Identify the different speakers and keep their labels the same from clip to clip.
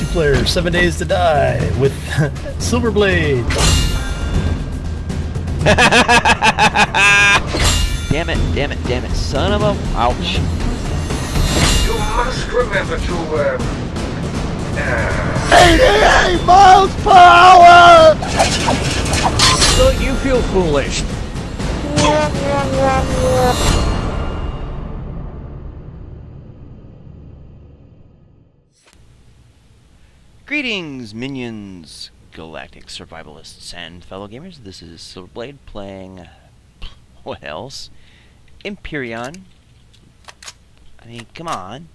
Speaker 1: multiplayer 7 Days to Die with Silverblade.
Speaker 2: Damn it, son of a... Ouch.
Speaker 3: You must remember to,
Speaker 1: 88 miles per hour!
Speaker 4: Don't you feel foolish?
Speaker 2: Greetings, minions, galactic survivalists, and fellow gamers. This is Silverblade playing... what else? Empyrion. I mean, come on.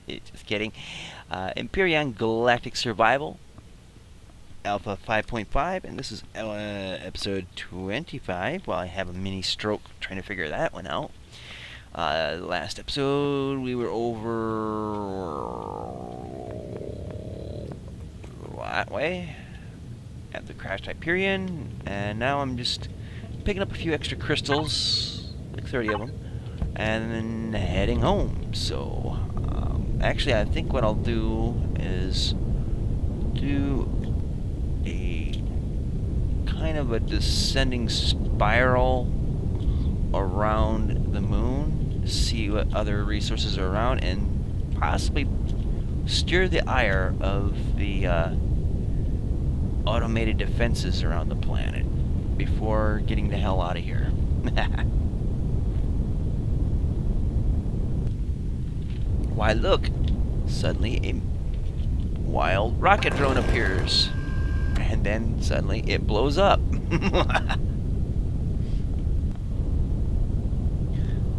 Speaker 2: Just kidding. Empyrion Galactic Survival. Alpha 5.5, and this is episode 25. Well, I have a mini stroke trying to figure that one out. Last episode, we were over that way at the crashed Empyrion, and now I'm just picking up a few extra crystals, like 30 of them, and then heading home. So, actually, I think what I'll do is do a kind of a descending spiral around the moon, see what other resources are around, and possibly steer the ire of the automated defenses around the planet before getting the hell out of here. Why, look! Suddenly a wild rocket drone appears, and then suddenly it blows up.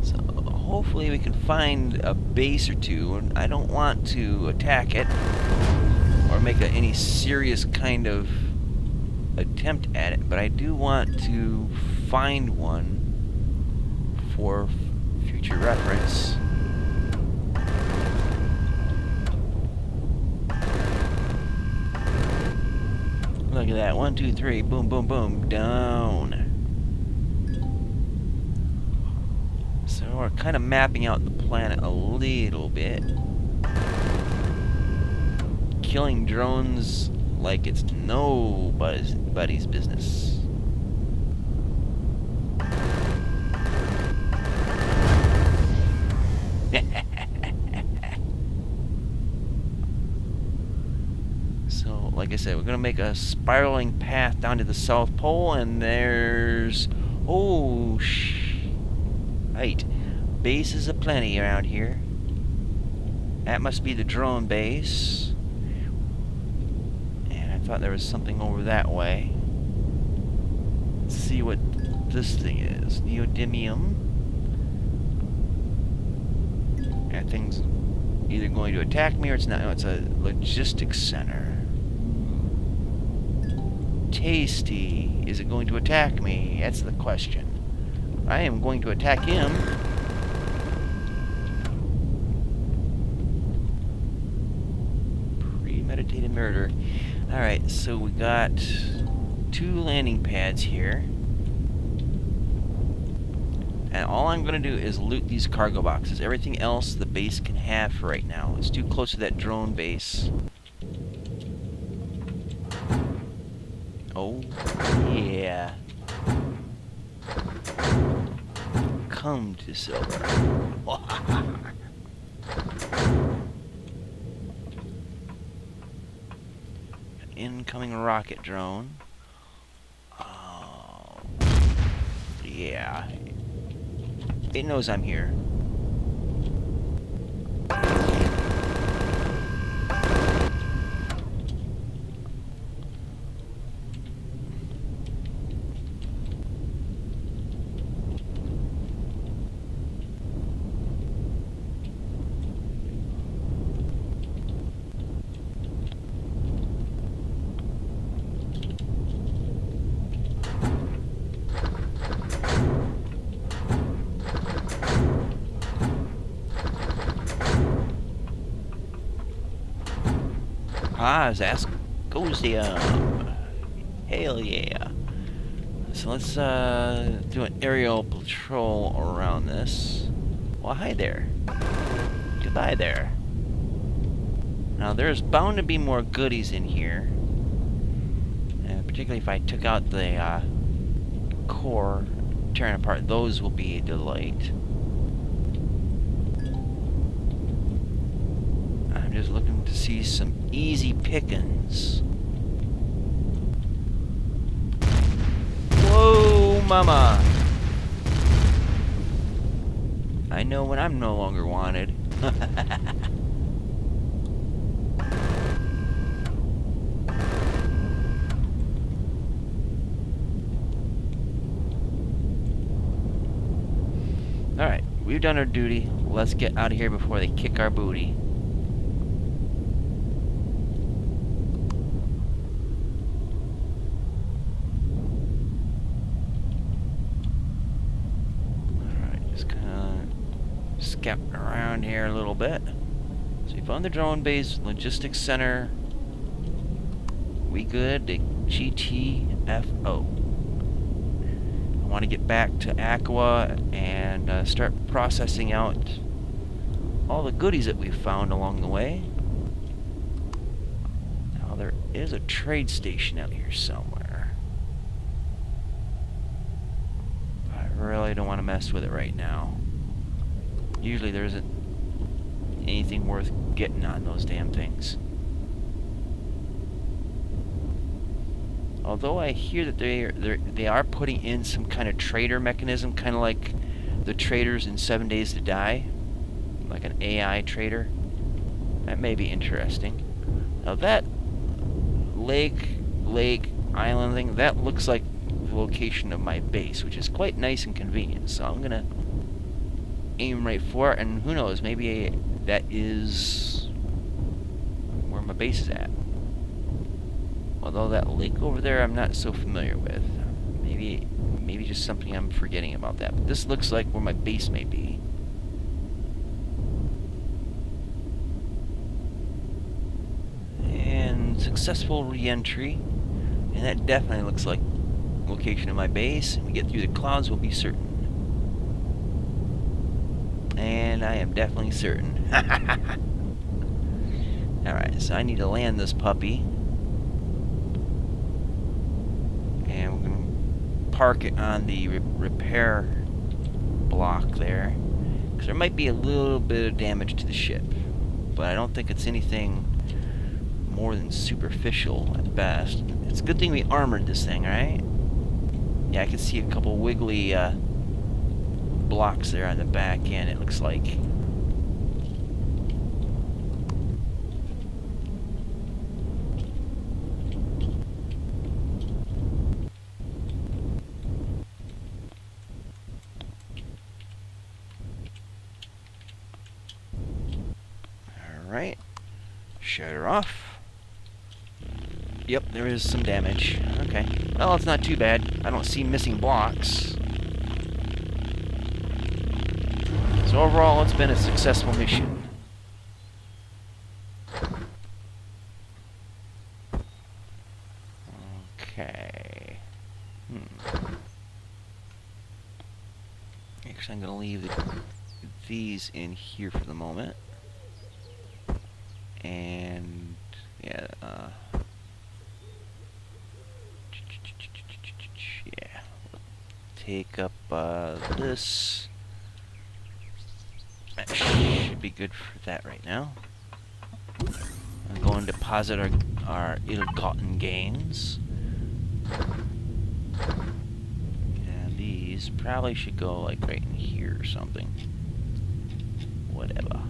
Speaker 2: So hopefully we can find a base or two, and I don't want to attack it or make any serious kind of attempt at it, but I do want to find one for future reference. Look at that. 1, 2, 3. Boom, boom, boom. Down. So we're kind of mapping out the planet a little bit. Killing drones like it's nobody's business. So, like I said, we're gonna make a spiraling path down to the South Pole, and there's... oh, right. Bases aplenty around here. That must be the drone base. And I thought there was something over that way. Let's see what this thing is. Neodymium. That thing's either going to attack me or it's not. No, it's a logistics center. Tasty. Is it going to attack me? That's the question. I am going to attack him. Premeditated murder. Alright, so we got 2 landing pads here. And all I'm going to do is loot these cargo boxes. Everything else the base can have for right now. It's too close to that drone base. Oh, yeah. Come to Silver. Incoming rocket drone. Oh, yeah. It knows I'm here. Ah, Zascosium. Hell yeah. So let's do an aerial patrol around this. Well, hi there. Goodbye there. Now there's bound to be more goodies in here. Particularly if I took out the core, tearing apart those will be a delight. I'm just looking to see some easy pickings. Whoa, mama! I know when I'm no longer wanted. Alright, we've done our duty. Let's get out of here before they kick our booty. Alright, just kind of scouting around here a little bit. So we found the drone base, logistics center. We good to GTFO. I want to get back to Aqua and start processing out all the goodies that we've found along the way. Now there is a trade station out here somewhere. I really don't want to mess with it right now. Usually there isn't anything worth getting on those damn things. Although I hear that they are putting in some kind of trader mechanism, kind of like the traders in 7 Days to Die, like an AI trader. That may be interesting. Now that lake, island thing, that looks like the location of my base, which is quite nice and convenient. So I'm gonna aim right for it, and who knows, maybe that is where my base is at. Although that lake over there I'm not so familiar with. Maybe just something I'm forgetting about that. But this looks like where my base may be. And successful re-entry. And that definitely looks like location of my base. When we get through the clouds, we'll be certain. And I am definitely certain. Alright, so I need to land this puppy. And we're going to park it on the repair block there. Because there might be a little bit of damage to the ship. But I don't think it's anything more than superficial at best. It's a good thing we armored this thing, right? Yeah, I can see a couple wiggly blocks there on the back end, it looks like. Alright, shut her off. Yep, there is some damage. Okay. Well, it's not too bad. I don't see missing blocks. So overall, it's been a successful mission. Okay. Actually, I'm going to leave these in here for the moment. And, yeah, take up this. That should be good for that right now. I'm going to deposit our ill-gotten gains. And these probably should go like right in here or something. Whatever.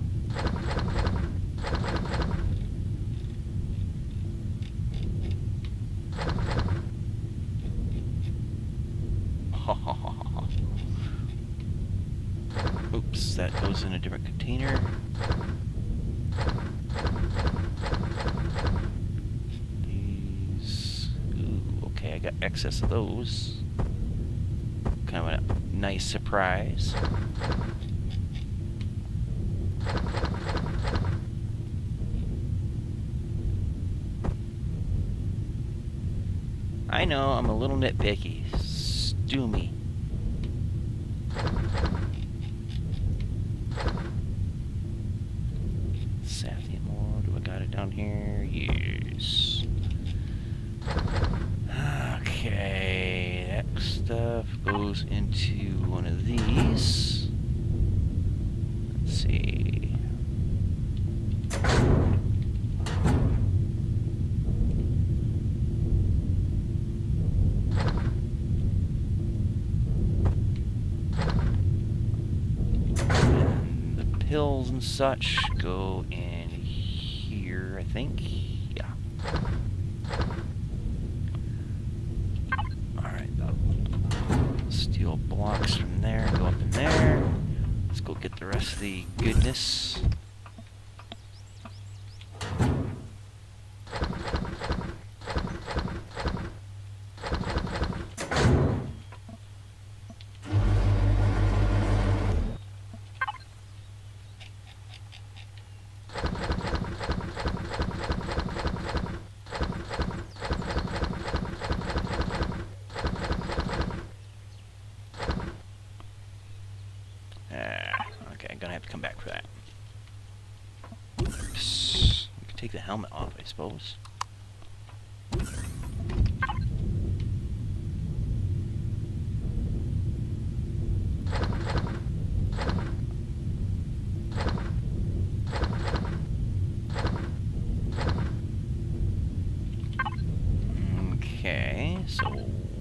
Speaker 2: Oops, that goes in a different container. These... Ooh, okay, I got excess of those. Kind of a nice surprise. I know, I'm a little nitpicky. Stew me. here? Yes. Okay, that stuff goes into one of these. Let's see. And the pills and such go in here, I think. Yeah. Alright, steel blocks from there go up in there. Let's go get the rest of the goodness. Okay, I'm gonna have to come back for that. Oops. We can take the helmet off, I suppose. Okay, so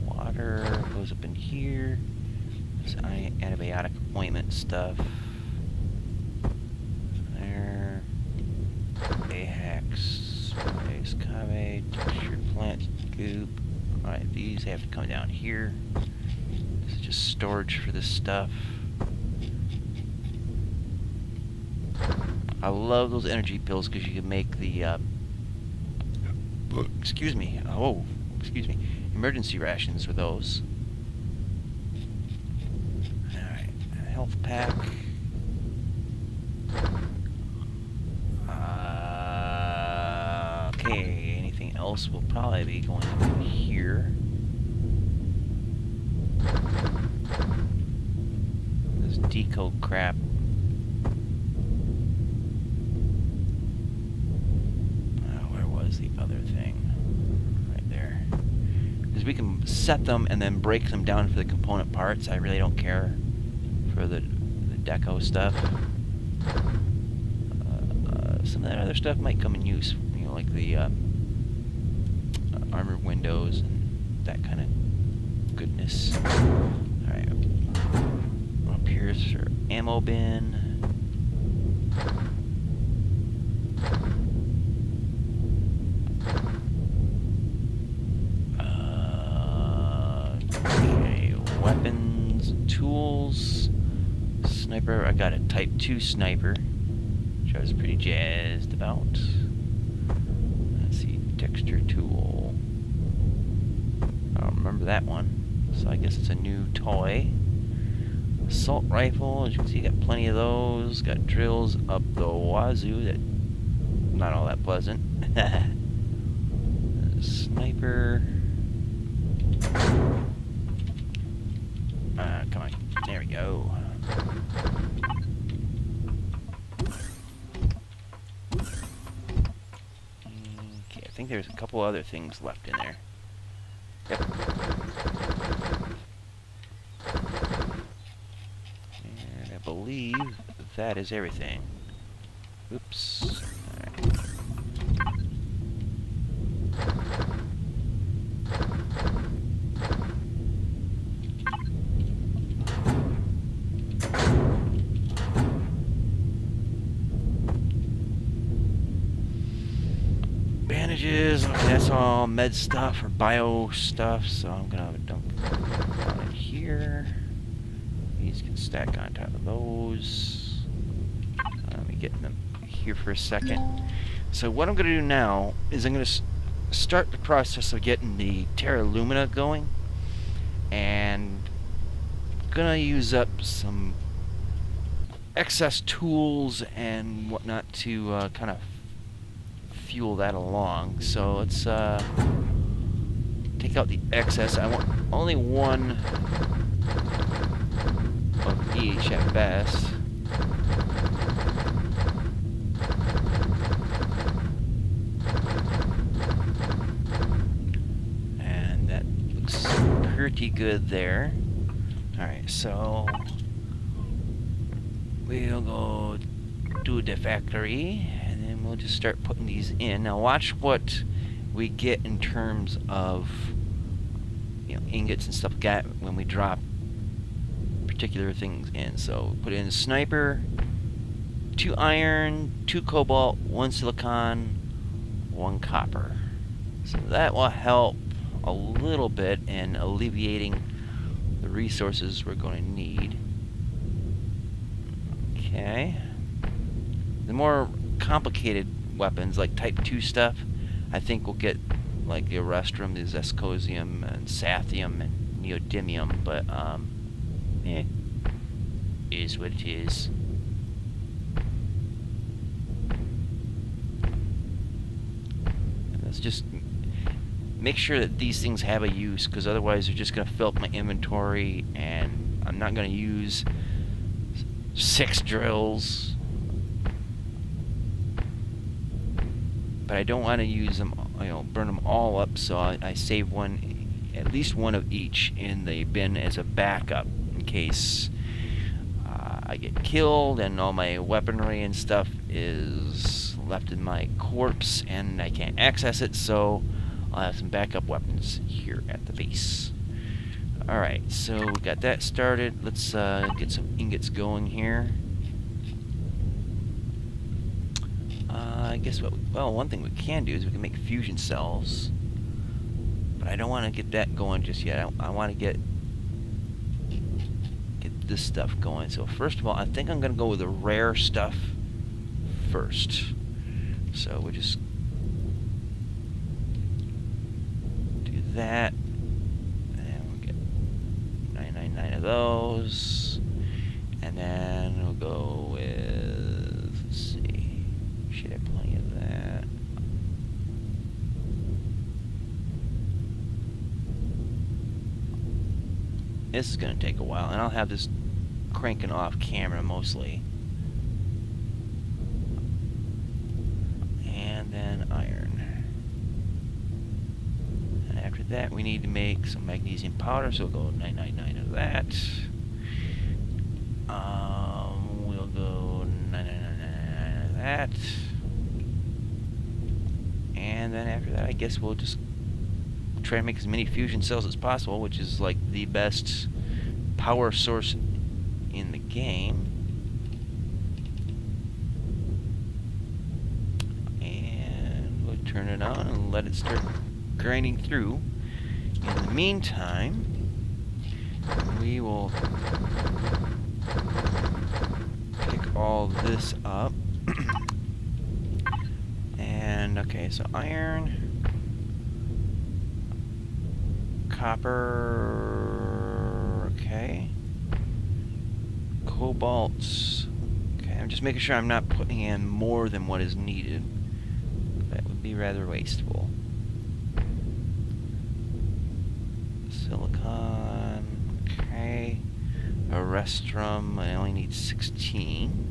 Speaker 2: water goes up in here. There's antibiotic ointment stuff. There. Ahax, spice, cave, textured plant goop. Alright, these have to come down here. This is just storage for this stuff. I love those energy pills because you can make the excuse me. Oh, excuse me. Emergency rations with those. Alright, health pack. Okay, anything else will probably be going up in here. This deco crap. Where was the other thing? Right there. Because we can set them and then break them down for the component parts. I really don't care for the deco stuff. Some of that other stuff might come in use, you know, like the armored windows and that kind of goodness. Alright, up here's our ammo bin. Okay, weapons, tools, sniper. I got a Type 2 sniper. I was pretty jazzed about. Let's see, texture tool. I don't remember that one, so I guess it's a new toy. Assault rifle, as you can see, got plenty of those. Got drills up the wazoo. That not all that pleasant. Sniper. Come on, there we go. I think there's a couple other things left in there. Yep. And I believe that is everything. Oops. Alright. Bandages, okay, that's all med stuff or bio stuff, so I'm gonna dump on in here. These can stack on top of those. Let me get them here for a second. So what I'm gonna do now is I'm gonna start the process of getting the Terra Lumina going, and I'm gonna use up some excess tools and whatnot to kind of fuel that along. So let's take out the excess. I want only one of each at best. pretty good there. Alright, so we'll go to the factory and then we'll just start putting these in. Now watch what we get in terms of, you know, ingots and stuff like that when we drop particular things in. So put in sniper, 2 iron, 2 cobalt, 1 silicon, 1 copper. So that will help a little bit in alleviating the resources we're going to need. Okay. The more complicated weapons, like Type 2 stuff, I think we'll get like the Arrestrum, the Zescosium, and Sathium, and Neodymium, but, is what it is. And let's just make sure that these things have a use, because otherwise they're just going to fill up my inventory, and I'm not going to use 6 drills. But I don't want to use them, you know, burn them all up, so I save one, at least one of each in the bin as a backup in case I get killed and all my weaponry and stuff is left in my corpse and I can't access it, so I'll have some backup weapons here at the base. Alright, so we got that started. Let's get some ingots going here. I guess one thing we can do is we can make fusion cells, but I don't want to get that going just yet. I want to get this stuff going. So first of all, I think I'm going to go with the rare stuff first. So we'll just do that, and we'll get 999 of those, and then we'll go with, let's see, should have plenty of that. This is going to take a while, and I'll have this cranking off camera mostly. And then iron. And after that, we need to make some magnesium powder, so we'll go 999 of that. We'll go 999 of that. And then after that, I guess we'll just try to make as many fusion cells as possible, which is like the best power source in the game. And we'll turn it on and let it start grinding through. In the meantime, we will pick all this up. And okay, so iron, copper, okay, cobalt, okay, I'm just making sure I'm not putting in more than what is needed. That would be rather wasteful. Silicon, okay, Arrestrum, I only need 16.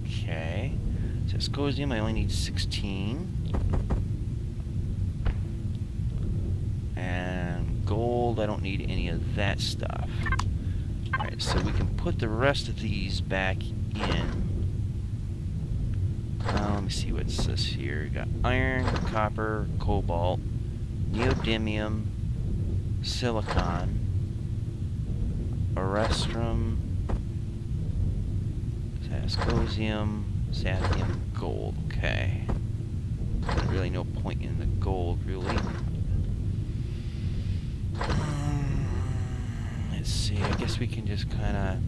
Speaker 2: Okay. Zescosium, I only need 16. And gold, I don't need any of that stuff. Alright, so we can put the rest of these back in. Let me see what's this here. We got iron, copper, cobalt, neodymium, silicon, Arrestrum, Zescosium, Sathium, gold. Okay. There's really no point in the gold, really. Let's see. I guess we can just kind of,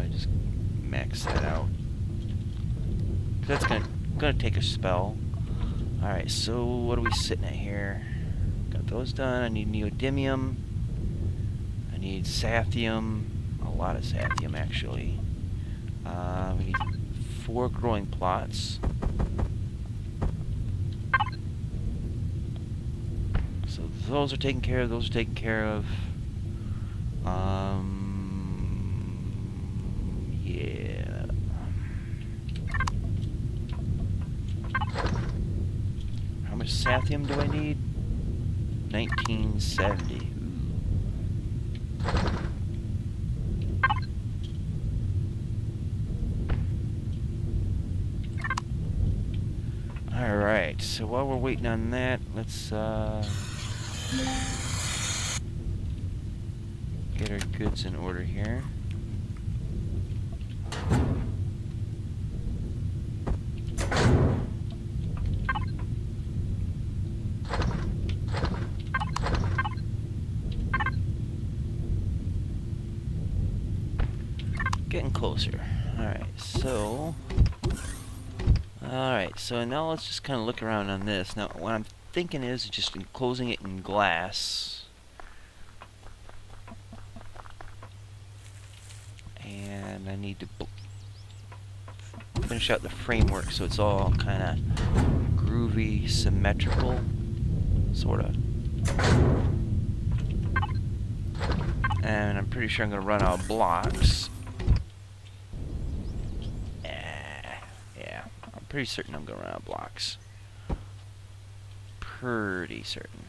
Speaker 2: we just max that out. That's gonna take a spell. All right. So what are we sitting at here? Got those done. I need neodymium. I need Sathium. A lot of Sathium, actually. We need 4 growing plots. So those are taken care of. Those are taken care of. Yeah. much sathium do I need? 1970. Alright, so while we're waiting on that, let's get our goods in order here. Getting closer. Alright, so now let's just kind of look around on this. Now, what I'm thinking is just enclosing it in glass. And I need to finish out the framework so it's all kind of groovy, symmetrical, sort of. And I'm pretty sure I'm going to run out of blocks. Pretty certain I'm going to run out of blocks. Pretty certain.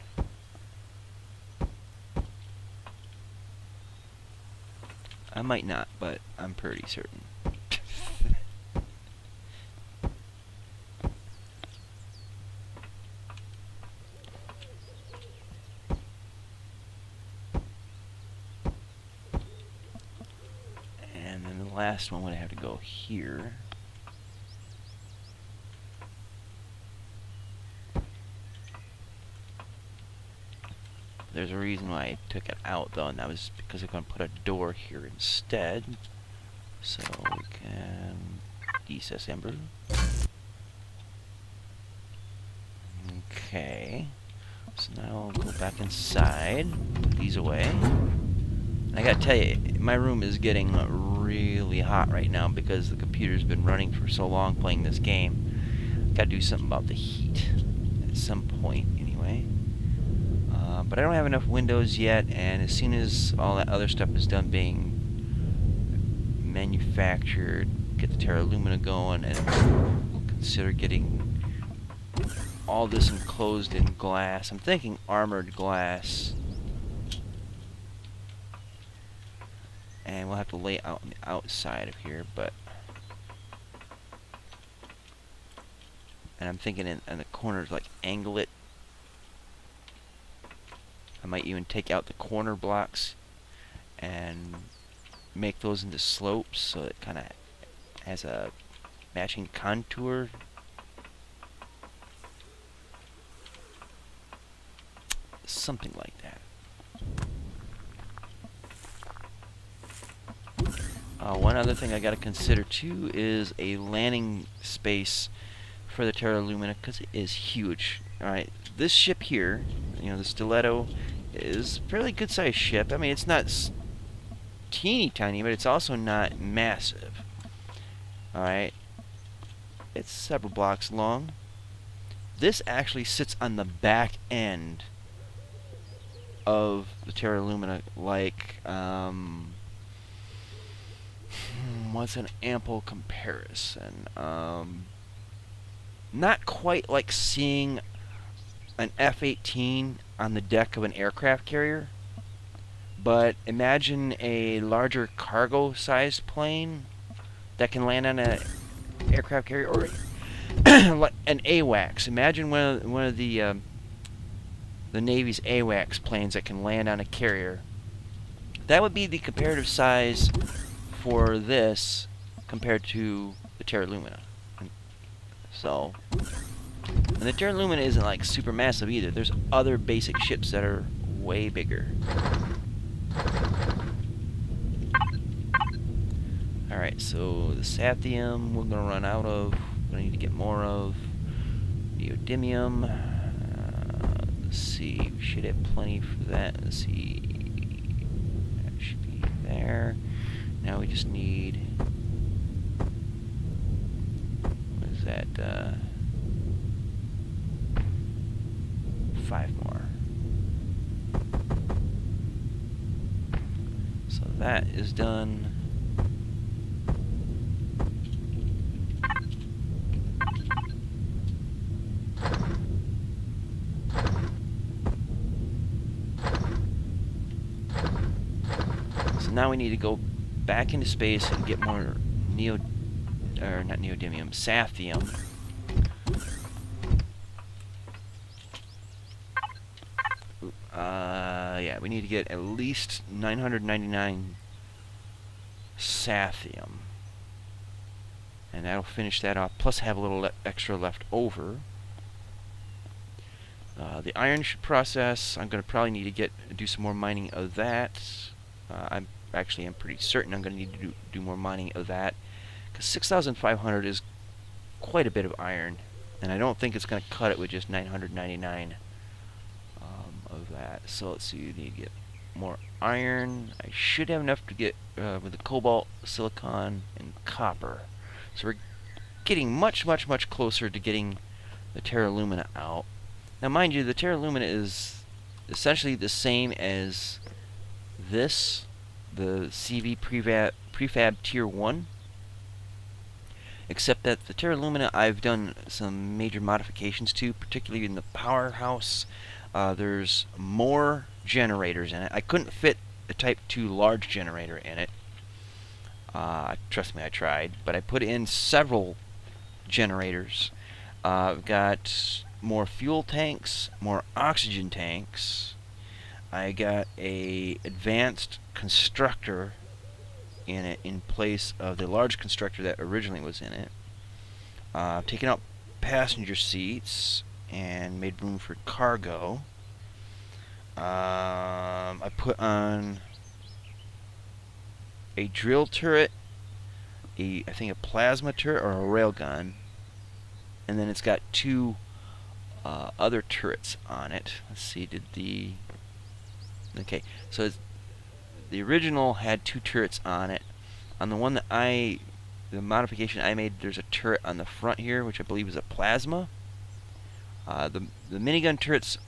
Speaker 2: I might not, but I'm pretty certain. And then the last one would have to go here. There's a reason why I took it out, though, and that was because I'm going to put a door here instead. So we can disassemble. Okay. So now I'll go back inside. Put these away. And I gotta tell you, my room is getting really hot right now because the computer's been running for so long playing this game. Gotta do something about the heat at some point, anyway. But I don't have enough windows yet, and as soon as all that other stuff is done being manufactured, get the Terra Lumina going, and consider getting all this enclosed in glass. I'm thinking armored glass. And we'll have to lay out on the outside of here, but... And I'm thinking in the corners, like, angle it. I might even take out the corner blocks and make those into slopes so it kind of has a matching contour. Something like that. One other thing I got to consider too is a landing space for the Terra Lumina, because it is huge. Alright, this ship here, you know, the Stiletto, is a fairly good sized ship. I mean, it's not teeny tiny, but it's also not massive. Alright, it's several blocks long. This actually sits on the back end of the Terra Lumina, like, what's an ample comparison? Not quite like seeing an F-18 on the deck of an aircraft carrier, but imagine a larger cargo-sized plane that can land on an aircraft carrier, or like an AWACS. Imagine one of the Navy's AWACS planes that can land on a carrier. That would be the comparative size for this compared to the Terra Lumina. So, and the Terra Lumina isn't like super massive either. There's other basic ships that are way bigger. Alright, so the Sathium we're gonna run out of. We're gonna need to get more of. Neodymium. Let's see, we should have plenty for that. Let's see. That should be there. Now we just need, what is that, 5 more. So that is done. now we need to go back into space and get more not neodymium, sathium. Yeah, we need to get at least 999 sathium. And that'll finish that off, plus have a little extra left over. The iron should process. I'm going to probably need to do some more mining of that. I'm pretty certain I'm going to need to do more mining of that, because 6,500 is quite a bit of iron, and I don't think it's going to cut it with just 999 of that. So let's see, you need to get more iron. I should have enough to get with the cobalt, silicon, and copper. So we're getting much, much, much closer to getting the Terra Lumina out. Now, mind you, the Terra Lumina is essentially the same as this, the CV Prefab Tier 1, except that the Terra Lumina I've done some major modifications to, particularly in the powerhouse. There's more generators in it. I couldn't fit a Type 2 large generator in it. Trust me, I tried, but I put in several generators. I've got more fuel tanks, more oxygen tanks. I got a advanced constructor in it in place of the large constructor that originally was in it. I've taken out passenger seats and made room for cargo. I put on a drill turret, I think a plasma turret or a railgun, and then it's got two other turrets on it. Let's see, okay, so the original had two turrets on it. On the one that the modification I made, there's a turret on the front here, which I believe is a plasma. The minigun turrets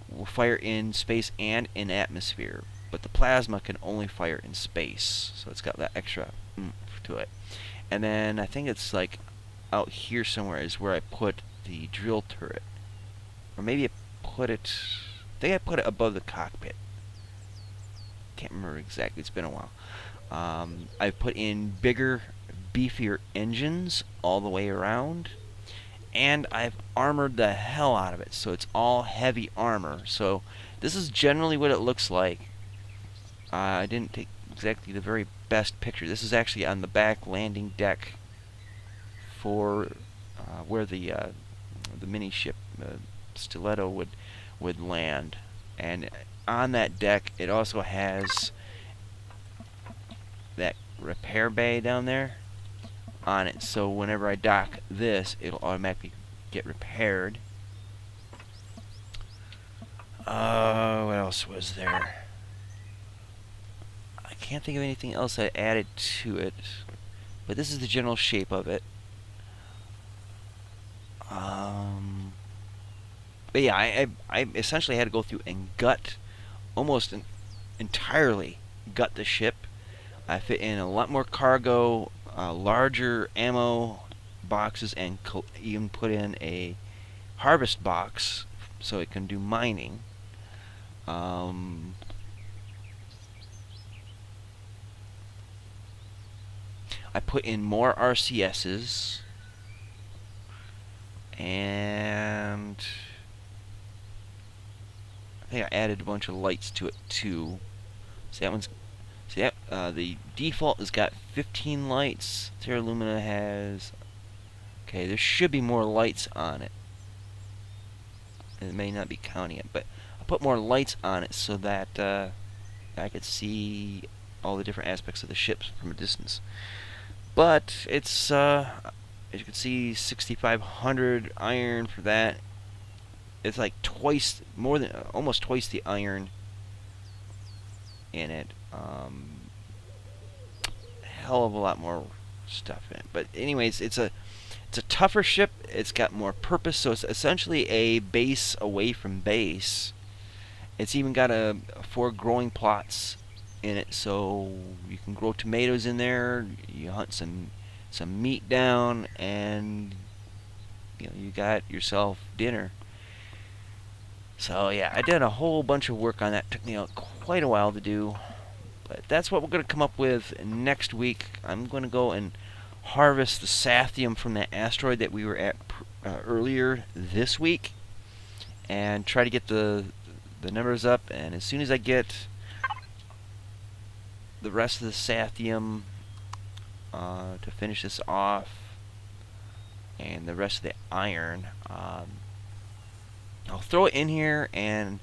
Speaker 2: will fire in space and in atmosphere, but the plasma can only fire in space, so it's got that extra oomph to it. And then I think it's like out here somewhere is where I put the drill turret, or maybe I put it above the cockpit. Can't remember exactly, it's been a while. I've put in bigger, beefier engines all the way around, and I've armored the hell out of it, so it's all heavy armor. So this is generally what it looks like. I didn't take exactly the very best picture. This is actually on the back landing deck for where the mini ship Stiletto would land, and on that deck it also has that repair bay down there on it, so whenever I dock this, it'll automatically get repaired. What else was there? I can't think of anything else I added to it, but this is the general shape of it. But yeah, I essentially had to go through and almost entirely gut the ship. I fit in a lot more cargo, larger ammo boxes, and even put in a harvest box so it can do mining. I put in more RCSs, and I think I added a bunch of lights to it too. The default has got 15 lights. Terra Lumina has... Okay, there should be more lights on it. It may not be counting it, but I put more lights on it so that I could see all the different aspects of the ship from a distance. But it's, as you can see, 6,500 iron for that. It's like almost twice the iron in it. Hell of a lot more stuff in it. But anyways, it's a tougher ship. It's got more purpose, so it's essentially a base away from base. It's even got 4 growing plots in it, so you can grow tomatoes in there. You hunt some meat down, and you got yourself dinner. So yeah, I did a whole bunch of work on that. Took me quite a while to do, But that's what we're going to come up with next week. I'm going to go and harvest the Sathium from that asteroid that we were at earlier this week, and try to get the numbers up. And as soon as I get the rest of the Sathium to finish this off, and the rest of the iron, I'll throw it in here, and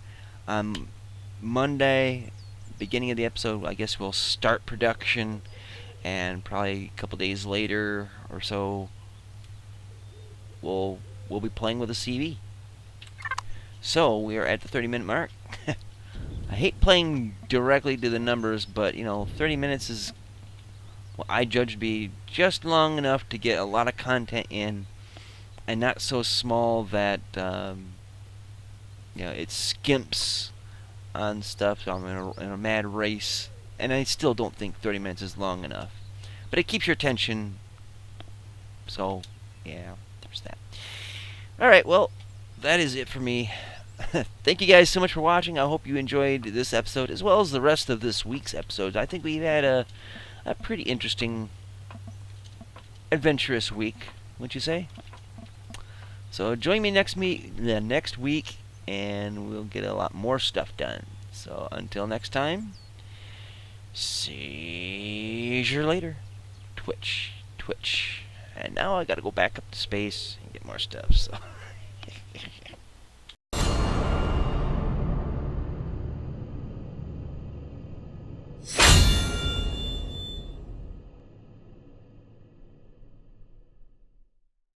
Speaker 2: Monday, beginning of the episode, I guess we'll start production, and probably a couple days later or so, we'll be playing with a CV. So we are at the 30-minute mark. I hate playing directly to the numbers, but 30 minutes is what I judge to be just long enough to get a lot of content in, and not so small that it skimps on stuff. So I'm in a mad race, and I still don't think 30 minutes is long enough. But it keeps your attention. So yeah, there's that. Alright, well, that is it for me. Thank you guys so much for watching. I hope you enjoyed this episode as well as the rest of this week's episodes. I think we've had a pretty interesting, adventurous week, wouldn't you say? So join me next week, and we'll get a lot more stuff done. So until next time, see you later. Twitch. And now I gotta go back up to space and get more stuff. So